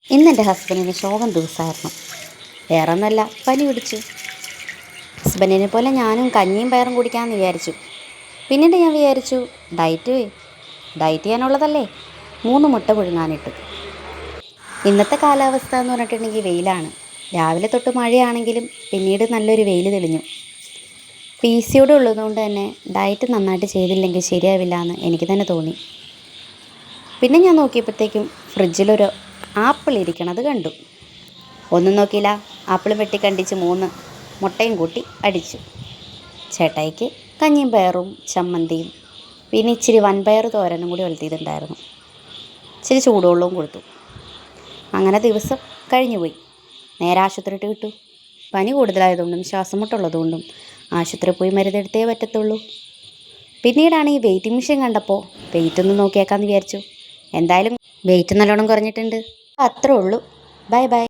ഇന്നെൻ്റെ ഹസ്ബൻഡിന് ശോകം ദിവസമായിരുന്നു. വേറെ ഒന്നുമല്ല, പനി പിടിച്ചു. ഹസ്ബൻഡിനെ പോലെ ഞാനും കഞ്ഞിയും പയറും കുടിക്കാമെന്ന് വിചാരിച്ചു. പിന്നീട് ഞാൻ വിചാരിച്ചു ഡയറ്റ് ചെയ്യാനുള്ളതല്ലേ, 3 മുട്ട പുഴുങ്ങാനിട്ടു. ഇന്നത്തെ കാലാവസ്ഥ എന്ന് പറഞ്ഞിട്ടുണ്ടെങ്കിൽ വെയിലാണ്. രാവിലെ തൊട്ട് മഴയാണെങ്കിലും പിന്നീട് നല്ലൊരു വെയിൽ തെളിഞ്ഞു. PCOD ഉള്ളതുകൊണ്ട് തന്നെ ഡയറ്റ് നന്നായിട്ട് ചെയ്തില്ലെങ്കിൽ ശരിയാവില്ല എന്ന് എനിക്ക് തന്നെ തോന്നി. പിന്നെ ഞാൻ നോക്കിയപ്പോഴത്തേക്കും ഫ്രിഡ്ജിലൊരു ആപ്പിൾ ഇരിക്കണത് കണ്ടു. ഒന്നും നോക്കിയില്ല, ആപ്പിൾ വെട്ടിക്കണ്ടിച്ച് 3 മുട്ടയും കൂട്ടി അടിച്ചു. ചേട്ടായിക്ക് കഞ്ഞിയും പയറും ചമ്മന്തിയും പിന്നെ ഇച്ചിരി വൻപയർ തോരനും കൂടി വളർത്തിയിട്ടുണ്ടായിരുന്നു. ഇച്ചിരി ചൂടുവെള്ളവും കൊടുത്തു. അങ്ങനെ ദിവസം കഴിഞ്ഞുപോയി. നേരെ ആശുപത്രിയിട്ട് വിട്ടു. പനി കൂടുതലായതുകൊണ്ടും ശ്വാസം മുട്ടുള്ളതുകൊണ്ടും ആശുപത്രിയിൽ പോയി മരുന്നെടുത്തേ പറ്റത്തുള്ളൂ. പിന്നീടാണ് ഈ വെയിറ്റിംഗ് മെഷീൻ കണ്ടപ്പോൾ വെയിറ്റ് ഒന്ന് നോക്കിയേക്കാമെന്ന് വിചാരിച്ചു. എന്തായാലും വെയിറ്റ് നല്ലോണം കുറഞ്ഞിട്ടുണ്ട്. അത്രേ ഉള്ളൂ. Bye bye.